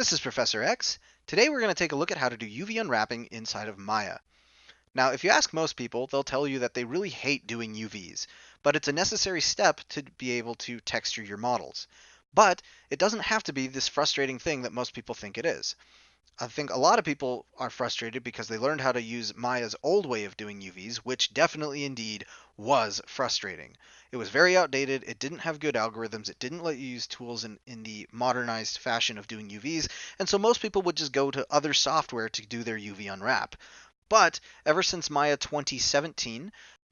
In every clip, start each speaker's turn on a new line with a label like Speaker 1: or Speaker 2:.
Speaker 1: This is Professor X. Today we're going to take a look at how to do UV unwrapping inside of Maya. Now, if you ask most people, they'll tell you that they really hate doing UVs, but it's a necessary step to be able to texture your models. But it doesn't have to be this frustrating thing that most people think it is. I think a lot of people are frustrated because they learned how to use Maya's old way of doing UVs, which definitely indeed was frustrating. It was very outdated, it didn't have good algorithms, it didn't let you use tools in the modernized fashion of doing UVs, and so most people would just go to other software to do their UV unwrap. But ever since Maya 2017,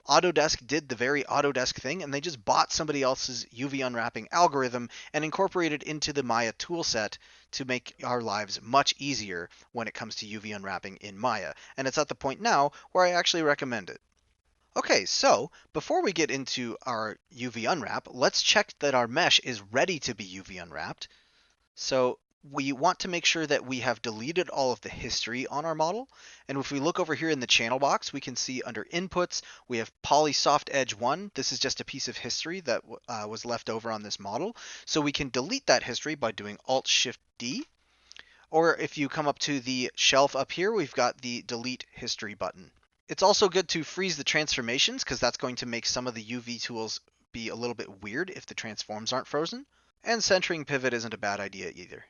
Speaker 1: Autodesk did the very Autodesk thing, and they just bought somebody else's UV unwrapping algorithm and incorporated into the Maya toolset to make our lives much easier when it comes to UV unwrapping in Maya. And it's at the point now where I actually recommend it. Okay, so before we get into our UV unwrap, let's check that our mesh is ready to be UV unwrapped. So we want to make sure that we have deleted all of the history on our model. And if we look over here in the channel box, we can see under inputs, we have poly soft edge 1. This is just a piece of history that was left over on this model. So we can delete that history by doing Alt-Shift-D. Or if you come up to the shelf up here, we've got the delete history button. It's also good to freeze the transformations because that's going to make some of the UV tools be a little bit weird if the transforms aren't frozen. And centering pivot isn't a bad idea either.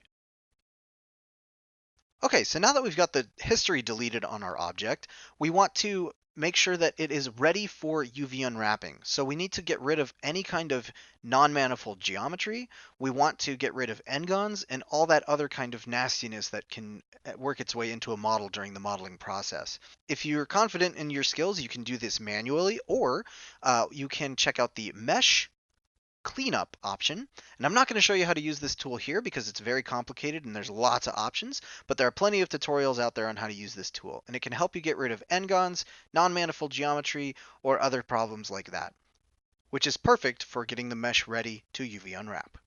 Speaker 1: Okay, so now that we've got the history deleted on our object, we want to make sure that it is ready for UV unwrapping. So we need to get rid of any kind of non-manifold geometry. We want to get rid of n-gons and all that other kind of nastiness that can work its way into a model during the modeling process. If you're confident in your skills, you can do this manually, or you can check out the mesh cleanup option. And I'm not going to show you how to use this tool here because it's very complicated and there's lots of options, but there are plenty of tutorials out there on how to use this tool. And it can help you get rid of n-gons, non-manifold geometry, or other problems like that, which is perfect for getting the mesh ready to UV unwrap.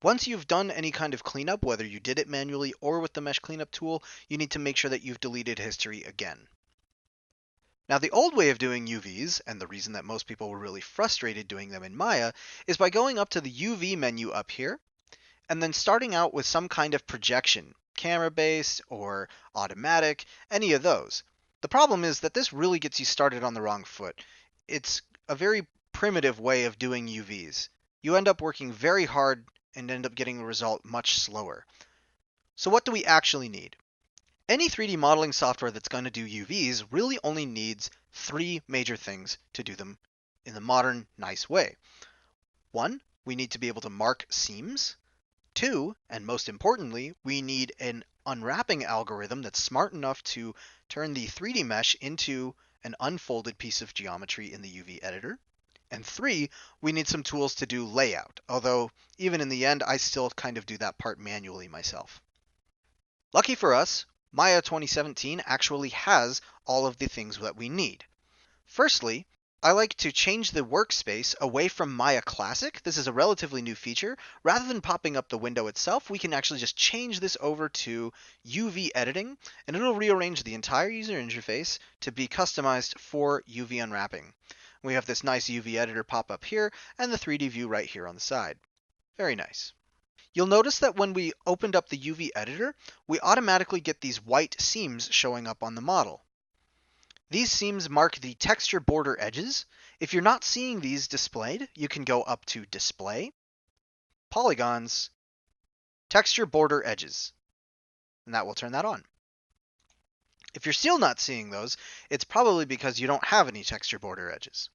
Speaker 1: Once you've done any kind of cleanup, whether you did it manually or with the mesh cleanup tool, you need to make sure that you've deleted history again. Now, the old way of doing UVs, and the reason that most people were really frustrated doing them in Maya, is by going up to the UV menu up here, and then starting out with some kind of projection, camera-based or automatic, any of those. The problem is that this really gets you started on the wrong foot. It's a very primitive way of doing UVs. You end up working very hard and end up getting the result much slower. So what do we actually need? Any 3D modeling software that's going to do UVs really only needs three major things to do them in the modern, nice way. One, we need to be able to mark seams. Two, and most importantly, we need an unwrapping algorithm that's smart enough to turn the 3D mesh into an unfolded piece of geometry in the UV editor. And three, we need some tools to do layout, although even in the end, I still kind of do that part manually myself. Lucky for us, Maya 2017 actually has all of the things that we need. Firstly, I like to change the workspace away from Maya Classic. This is a relatively new feature. Rather than popping up the window itself, we can actually just change this over to UV editing, and it'll rearrange the entire user interface to be customized for UV unwrapping. We have this nice UV editor pop up here, and the 3D view right here on the side. Very nice. You'll notice that when we opened up the UV editor, we automatically get these white seams showing up on the model. These seams mark the texture border edges. If you're not seeing these displayed, you can go up to Display, Polygons, Texture Border Edges, and that will turn that on. If you're still not seeing those, it's probably because you don't have any texture border edges.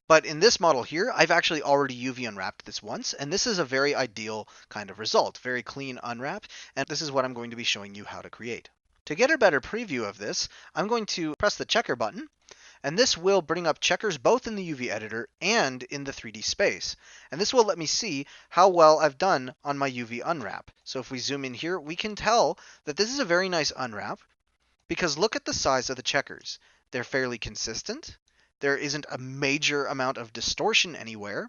Speaker 1: But in this model here, I've actually already UV unwrapped this once, and this is a very ideal kind of result, very clean unwrap, and this is what I'm going to be showing you how to create. To get a better preview of this, I'm going to press the checker button, and this will bring up checkers both in the UV editor and in the 3D space. And this will let me see how well I've done on my UV unwrap. So if we zoom in here, we can tell that this is a very nice unwrap, because look at the size of the checkers. They're fairly consistent. There isn't a major amount of distortion anywhere,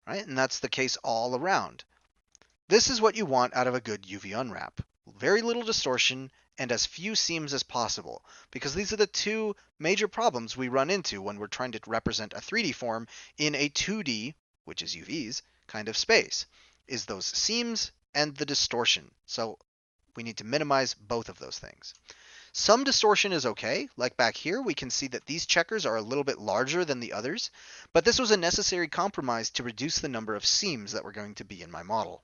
Speaker 1: right? And that's the case all around. This is what you want out of a good UV unwrap. Very little distortion and as few seams as possible, because these are the two major problems we run into when we're trying to represent a 3D form in a 2D, which is UVs, kind of space, is those seams and the distortion. So we need to minimize both of those things. Some distortion is okay, like back here we can see that these checkers are a little bit larger than the others, but this was a necessary compromise to reduce the number of seams that were going to be in my model.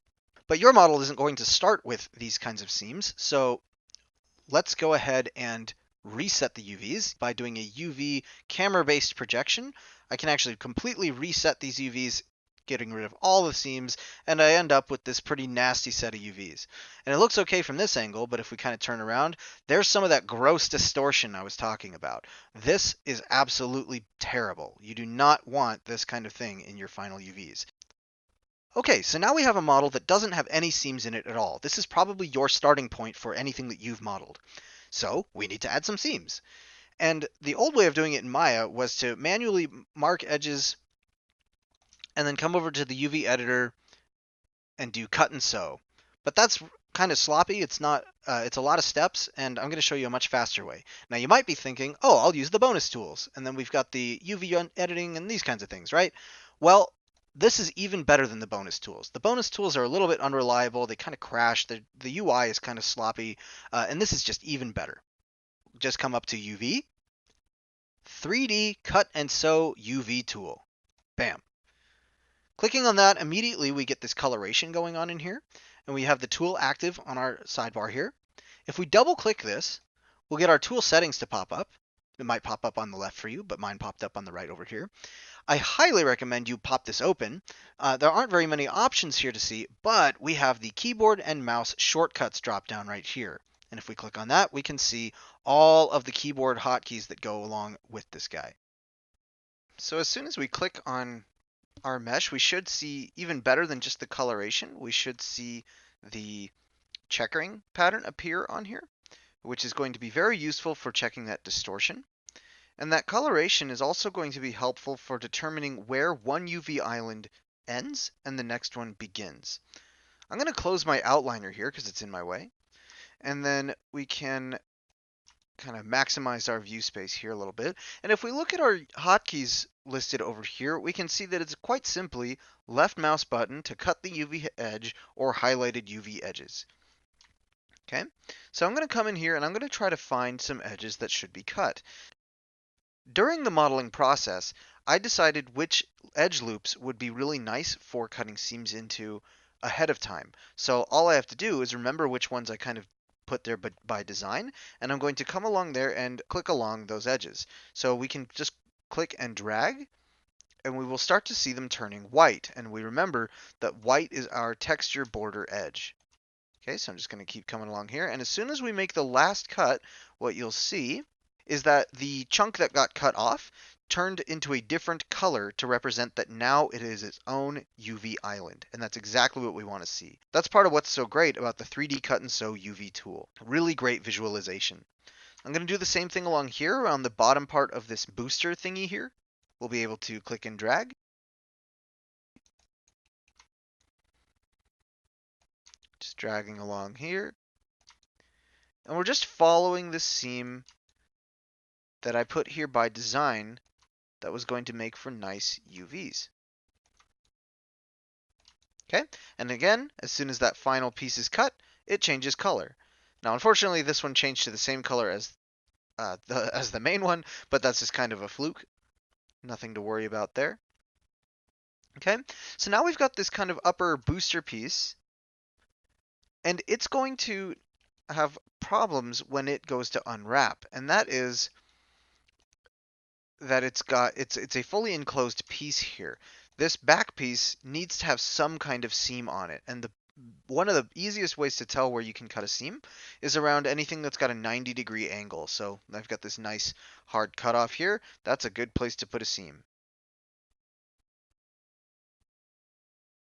Speaker 1: But your model isn't going to start with these kinds of seams, so let's go ahead and reset the UVs by doing a UV camera-based projection. I can actually completely reset these UVs, getting rid of all the seams, and I end up with this pretty nasty set of UVs. And it looks okay from this angle, but if we kind of turn around, there's some of that gross distortion I was talking about. This is absolutely terrible. You do not want this kind of thing in your final UVs. Okay, so now we have a model that doesn't have any seams in it at all. This is probably your starting point for anything that you've modeled. So we need to add some seams. And the old way of doing it in Maya was to manually mark edges and then come over to the UV editor and do cut and sew. But that's kind of sloppy. It's not. It's a lot of steps, and I'm going to show you a much faster way. Now you might be thinking, oh, I'll use the bonus tools, and then we've got the UV editing and these kinds of things, right? Well, this is even better than the bonus tools. The bonus tools are a little bit unreliable. They kind of crash. The UI is kind of sloppy, and this is just even better. Just come up to UV, 3D cut and sew UV tool. Bam. Clicking on that, immediately we get this coloration going on in here, and we have the tool active on our sidebar here. If we double click this, we'll get our tool settings to pop up. It might pop up on the left for you, but mine popped up on the right over here. I highly recommend you pop this open. There aren't very many options here to see, but we have the keyboard and mouse shortcuts drop down right here. And if we click on that, we can see all of the keyboard hotkeys that go along with this guy. So as soon as we click on our mesh, we should see even better than just the coloration. We should see the checkering pattern appear on here, which is going to be very useful for checking that distortion. And that coloration is also going to be helpful for determining where one UV island ends and the next one begins. I'm going to close my outliner here because it's in my way. And then we can kind of maximize our view space here a little bit. And if we look at our hotkeys listed over here, we can see that it's quite simply left mouse button to cut the UV edge or highlighted UV edges. Okay, so I'm going to come in here and I'm going to try to find some edges that should be cut. During the modeling process, I decided which edge loops would be really nice for cutting seams into ahead of time. So all I have to do is remember which ones I kind of put there by design, and I'm going to come along there and click along those edges. So we can just click and drag, and we will start to see them turning white. And we remember that white is our texture border edge. Okay, so I'm just going to keep coming along here, and as soon as we make the last cut, what you'll see is that the chunk that got cut off turned into a different color to represent that now it is its own UV island. And that's exactly what we want to see. That's part of what's so great about the 3D cut and sew UV tool. Really great visualization. I'm going to do the same thing along here around the bottom part of this booster thingy here. We'll be able to click and drag. Just dragging along here. And we're just following the seam that I put here by design that was going to make for nice UVs. Okay, and again, as soon as that final piece is cut, it changes color. Now, unfortunately, this one changed to the same color as the main one, but that's just kind of a fluke. Nothing to worry about there. Okay, so now we've got this kind of upper booster piece, and it's going to have problems when it goes to unwrap, and that is that it's a fully enclosed piece here. This back piece needs to have some kind of seam on it, and one of the easiest ways to tell where you can cut a seam is around anything that's got a 90-degree angle. So I've got this nice hard cutoff here. That's a good place to put a seam.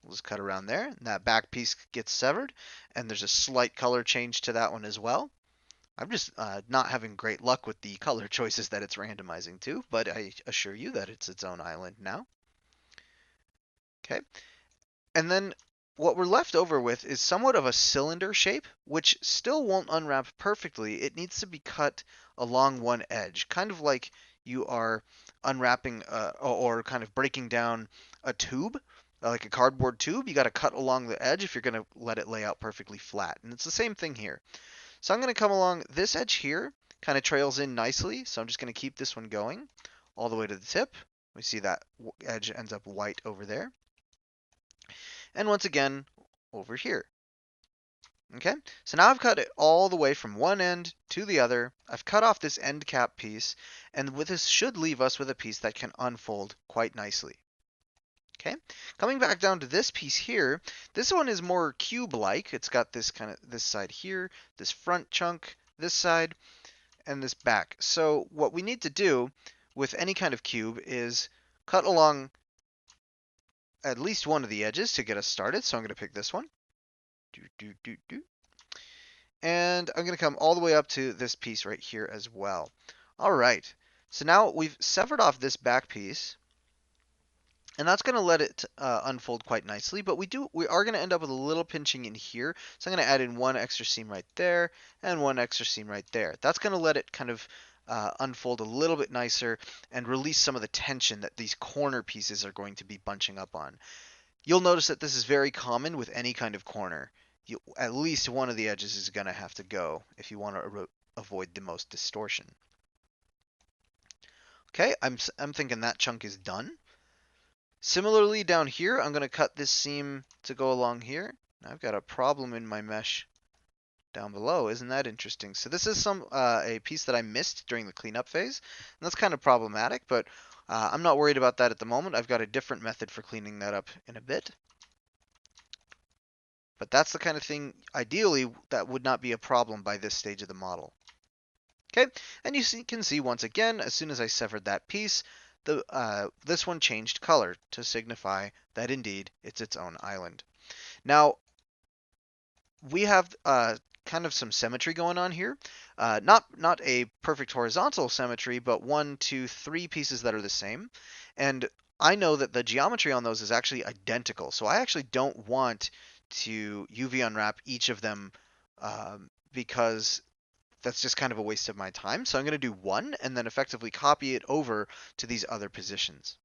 Speaker 1: We'll just cut around there, and that back piece gets severed, and there's a slight color change to that one as well. I'm just not having great luck with the color choices that it's randomizing to, but I assure you that it's its own island now. Okay, and then what we're left over with is somewhat of a cylinder shape, which still won't unwrap perfectly. It needs to be cut along one edge, kind of like you are unwrapping or kind of breaking down a tube. like a cardboard tube, you got to cut along the edge if you're going to let it lay out perfectly flat. And it's the same thing here. So I'm going to come along this edge here, kind of trails in nicely. So I'm just going to keep this one going all the way to the tip. We see that edge ends up white over there. And once again, over here. Okay, so now I've cut it all the way from one end to the other. I've cut off this end cap piece, and with this should leave us with a piece that can unfold quite nicely. Okay, coming back down to this piece here, this one is more cube-like. It's got this kind of this side here, this front chunk, this side, and this back. So what we need to do with any kind of cube is cut along at least one of the edges to get us started. So I'm going to pick this one. Do, do, do, do. And I'm going to come all the way up to this piece right here as well. All right, so now we've severed off this back piece. And that's going to let it unfold quite nicely, but we are going to end up with a little pinching in here. So I'm going to add in one extra seam right there and one extra seam right there. That's going to let it kind of unfold a little bit nicer and release some of the tension that these corner pieces are going to be bunching up on. You'll notice that this is very common with any kind of corner. At least one of the edges is going to have to go if you want to avoid the most distortion. Okay, I'm thinking that chunk is done. Similarly down here, I'm going to cut this seam to go along here. I've got a problem in my mesh down below. Isn't that interesting? So this is a piece that I missed during the cleanup phase. And that's kind of problematic, but I'm not worried about that at the moment. I've got a different method for cleaning that up in a bit. But that's the kind of thing, ideally, that would not be a problem by this stage of the model. Okay, and you can see once again, as soon as I severed that piece, this one changed color to signify that indeed it's its own island. Now, we have kind of some symmetry going on here. Not a perfect horizontal symmetry, but 1, 2, 3 pieces that are the same. And I know that the geometry on those is actually identical. So I actually don't want to UV unwrap each of them because that's just kind of a waste of my time. So I'm going to do one and then effectively copy it over to these other positions.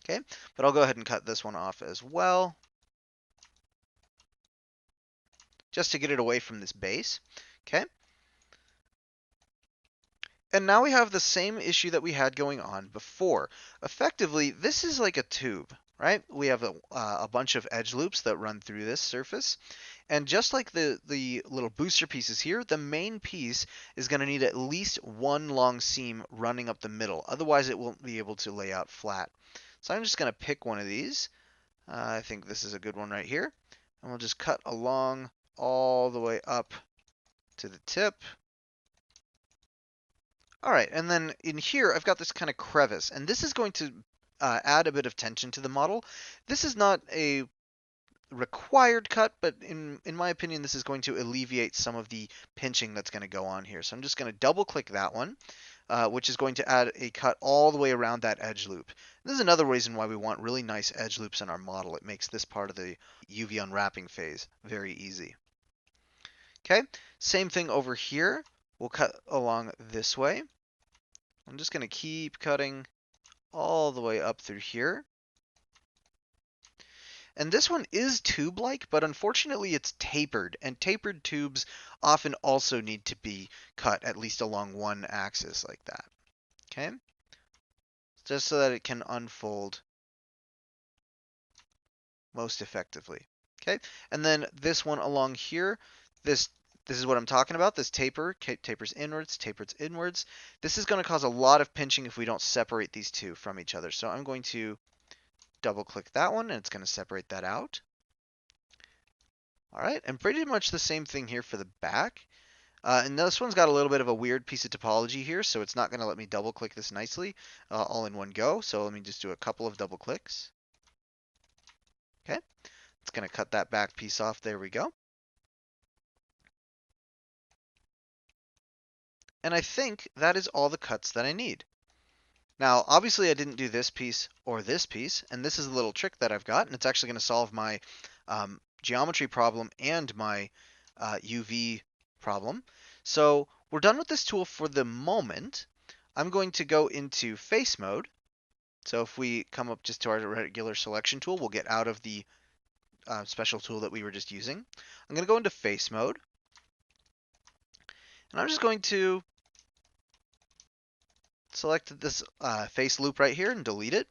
Speaker 1: Okay, but I'll go ahead and cut this one off as well, just to get it away from this base. Okay. And now we have the same issue that we had going on before. Effectively, this is like a tube, right? We have a bunch of edge loops that run through this surface. And just like the little booster pieces here, the main piece is going to need at least one long seam running up the middle. Otherwise, it won't be able to lay out flat. So I'm just going to pick one of these. I think this is a good one right here. And we'll just cut along all the way up to the tip. All right, and then in here, I've got this kind of crevice, and this is going to add a bit of tension to the model. This is not a required cut, but in my opinion, this is going to alleviate some of the pinching that's going to go on here. So I'm just going to double click that one, which is going to add a cut all the way around that edge loop. This is another reason why we want really nice edge loops in our model. It makes this part of the UV unwrapping phase very easy. Okay, same thing over here. We'll cut along this way. I'm just going to keep cutting all the way up through here. And this one is tube-like, but unfortunately it's tapered, and tapered tubes often also need to be cut at least along one axis like that. Okay? Just so that it can unfold most effectively. Okay? And then this one along here, this is what I'm talking about, this tapers inwards, tapers inwards. This is going to cause a lot of pinching if we don't separate these two from each other. So I'm going to double click that one and it's going to separate that out. All right, and pretty much the same thing here for the back. And this one's got a little bit of a weird piece of topology here, so it's not going to let me double click this nicely all in one go. So let me just do a couple of double clicks. Okay, it's going to cut that back piece off. There we go. And I think that is all the cuts that I need. Now, obviously I didn't do this piece or this piece, and this is a little trick that I've got, and it's actually going to solve my geometry problem and my UV problem. So we're done with this tool for the moment. I'm going to go into face mode, So if we come up just to our regular selection tool, we'll get out of the special tool that we were just using. I'm going to go into face mode, and I'm just going to select this face loop right here and delete it.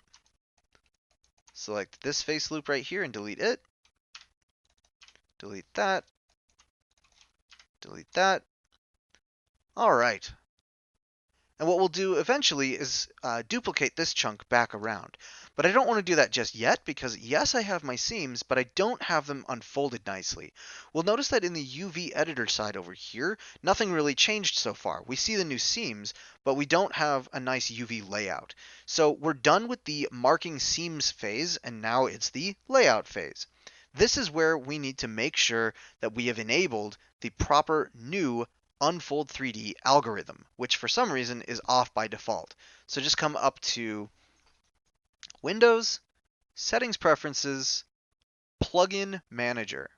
Speaker 1: Select this face loop right here and delete it. Delete that. Delete that. All right. And what we'll do eventually is duplicate this chunk back around. But I don't want to do that just yet because yes, I have my seams, but I don't have them unfolded nicely. We'll notice that in the UV editor side over here, nothing really changed so far. We see the new seams, but we don't have a nice UV layout. So we're done with the marking seams phase, and now it's the layout phase. This is where we need to make sure that we have enabled the proper new Unfold 3D algorithm, which for some reason is off by default. So just come up to Windows, Settings Preferences, Plugin Manager.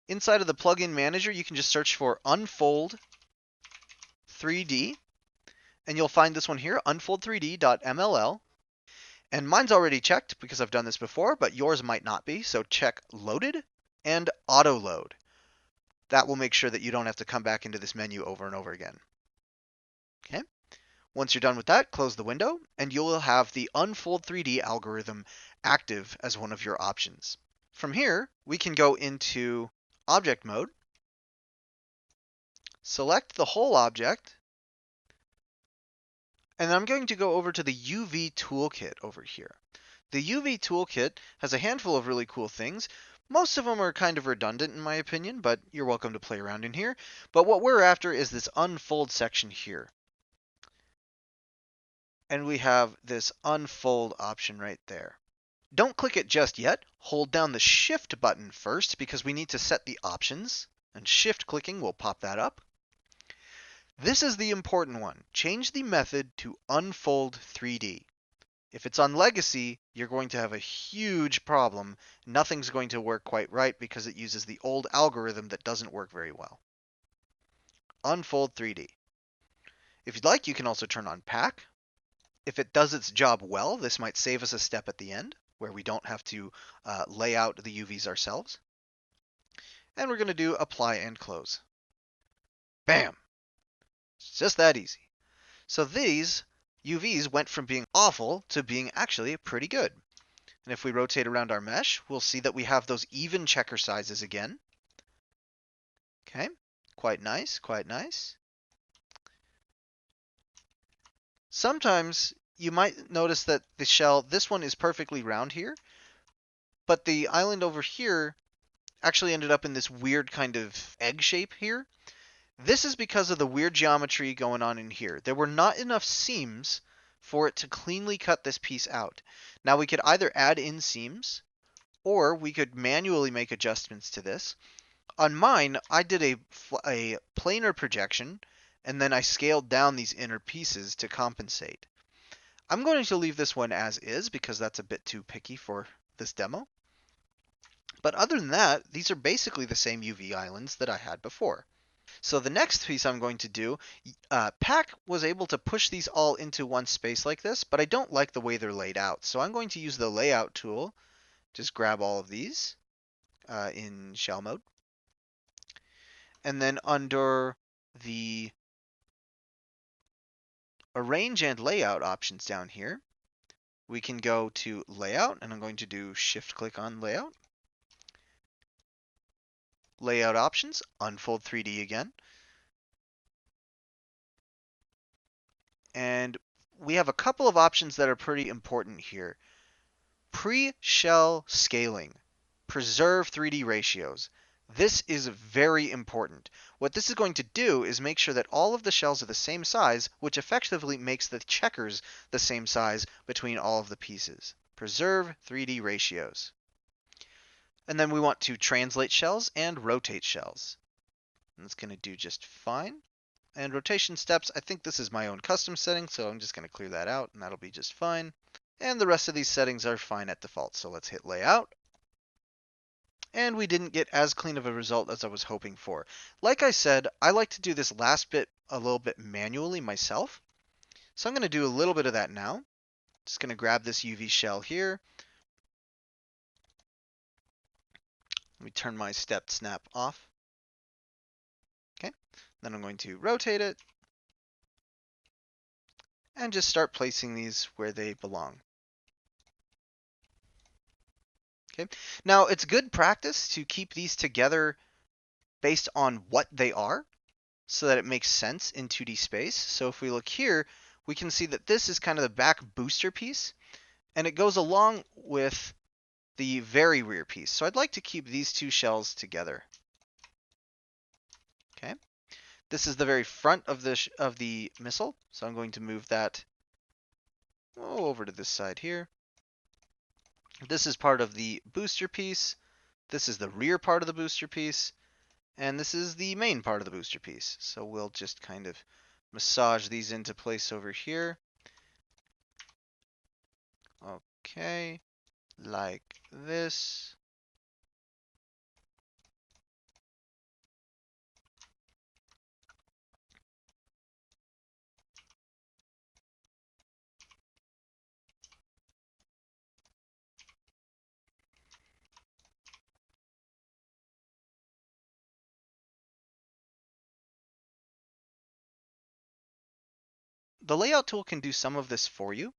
Speaker 1: Inside of the Plugin Manager, you can just search for Unfold 3D, and you'll find this one here, unfold3d.mll. And mine's already checked because I've done this before, but yours might not be. So check Loaded and Auto Load. That will make sure that you don't have to come back into this menu over and over again. Okay. Once you're done with that, close the window, and you will have the Unfold 3D algorithm active as one of your options. From here, we can go into Object Mode, select the whole object, and I'm going to go over to the UV Toolkit over here. The UV Toolkit has a handful of really cool things. Most of them are kind of redundant in my opinion, but you're welcome to play around in here. But what we're after is this unfold section here. And we have this unfold option right there. Don't click it just yet. Hold down the shift button first because we need to set the options, and shift clicking will pop that up. This is the important one. Change the method to unfold 3D. If it's on legacy, you're going to have a huge problem. Nothing's going to work quite right because it uses the old algorithm that doesn't work very well. Unfold 3D. If you'd like, you can also turn on pack. If it does its job well, this might save us a step at the end where we don't have to lay out the UVs ourselves. And we're going to do apply and close. Bam! It's just that easy. So these UVs went from being awful to being actually pretty good. And if we rotate around our mesh, we'll see that we have those even checker sizes again. Okay, quite nice, quite nice. Sometimes you might notice that the shell, this one is perfectly round here, but the island over here actually ended up in this weird kind of egg shape here. This is because of the weird geometry going on in here. There were not enough seams for it to cleanly cut this piece out. Now we could either add in seams or we could manually make adjustments to this. On mine, I did a planar projection and then I scaled down these inner pieces to compensate. I'm going to leave this one as is because that's a bit too picky for this demo. But other than that, these are basically the same UV islands that I had before. So the next piece I'm going to do, Pack was able to push these all into one space like this, but I don't like the way they're laid out. So I'm going to use the layout tool, just grab all of these in shell mode. And then under the arrange and layout options down here, we can go to layout, and I'm going to do shift click on layout. Layout options, unfold 3D again. And we have a couple of options that are pretty important here. Pre-shell scaling, preserve 3D ratios. This is very important. What this is going to do is make sure that all of the shells are the same size, which effectively makes the checkers the same size between all of the pieces. Preserve 3D ratios. And then we want to translate shells and rotate shells. And it's going to do just fine. And rotation steps, I think this is my own custom setting, so I'm just going to clear that out, and that'll be just fine. And the rest of these settings are fine at default, so let's hit layout. And we didn't get as clean of a result as I was hoping for. Like I said, I like to do this last bit a little bit manually myself. So I'm going to do a little bit of that now. Just going to grab this UV shell here. Let me turn my step snap off. Okay, then I'm going to rotate it and just start placing these where they belong. Okay, now it's good practice to keep these together based on what they are so that it makes sense in 2D space. So if we look here, we can see that this is kind of the back booster piece, and it goes along with the very rear piece. So I'd like to keep these two shells together. Okay, this is the very front of the missile, so I'm going to move that over to this side here. This is part of the booster piece. This is the rear part of the booster piece. And this is the main part of the booster piece. So we'll just kind of massage these into place over here. Okay, like this. The layout tool can do some of this for you,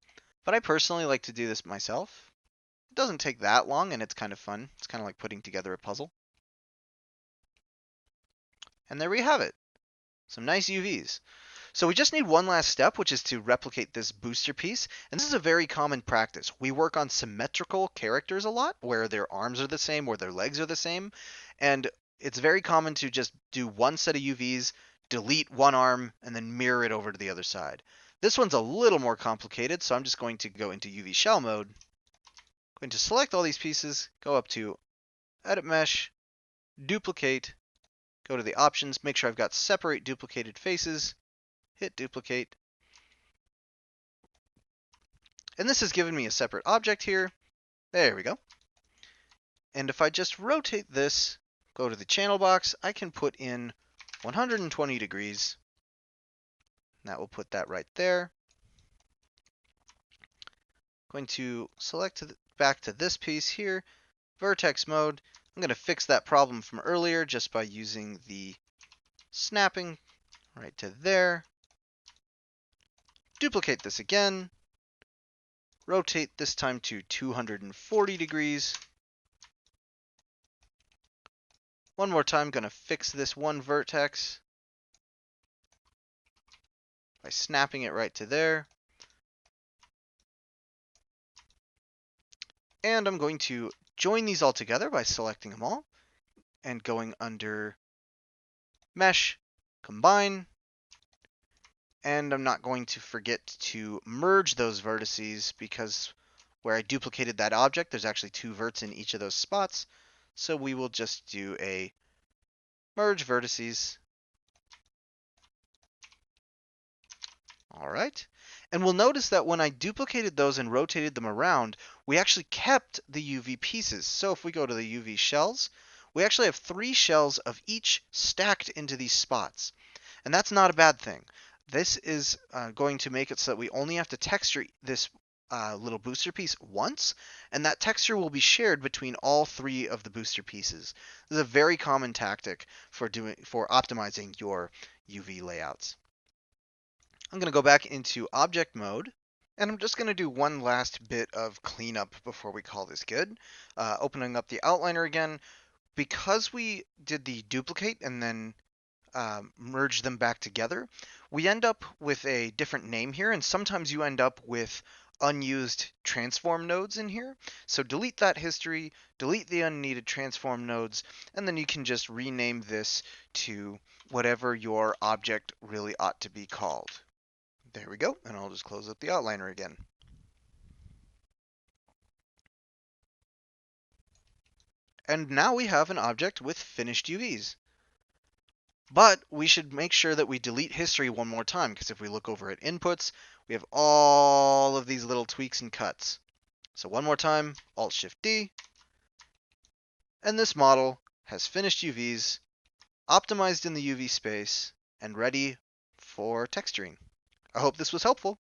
Speaker 1: but I personally like to do this myself. It doesn't take that long and it's kind of fun. It's kind of like putting together a puzzle. And there we have it. Some nice UVs. So we just need one last step, which is to replicate this booster piece. And this is a very common practice. We work on symmetrical characters a lot, where their arms are the same or their legs are the same. And it's very common to just do one set of UVs, delete one arm, and then mirror it over to the other side. This one's a little more complicated, so I'm just going to go into UV shell mode. I'm going to select all these pieces, go up to Edit Mesh, Duplicate, go to the options, make sure I've got Separate Duplicated Faces, hit Duplicate. And this has given me a separate object here. There we go. And if I just rotate this, go to the channel box, I can put in 120 degrees. That will put that right there. Going to select back to this piece here, vertex mode. I'm going to fix that problem from earlier just by using the snapping right to there. Duplicate this again. Rotate this time to 240 degrees. One more time, going to fix this one vertex by snapping it right to there. And I'm going to join these all together by selecting them all and going under Mesh, Combine. And I'm not going to forget to merge those vertices because where I duplicated that object, there's actually two verts in each of those spots. So we will just do a merge vertices. All right. And we'll notice that when I duplicated those and rotated them around, we actually kept the UV pieces. So if we go to the UV shells, we actually have 3 shells of each stacked into these spots. And that's not a bad thing. This is going to make it so that we only have to texture this little booster piece once, and that texture will be shared between all 3 of the booster pieces. This is a very common tactic for optimizing your UV layouts. I'm going to go back into object mode, and I'm just going to do one last bit of cleanup before we call this good. Opening up the outliner again, because we did the duplicate and then merge them back together, we end up with a different name here, and sometimes you end up with unused transform nodes in here. So delete that history, delete the unneeded transform nodes, and then you can just rename this to whatever your object really ought to be called. There we go, and I'll just close up the outliner again. And now we have an object with finished UVs. But we should make sure that we delete history one more time, because if we look over at inputs, we have all of these little tweaks and cuts. So one more time, Alt-Shift-D, and this model has finished UVs, optimized in the UV space, and ready for texturing. I hope this was helpful.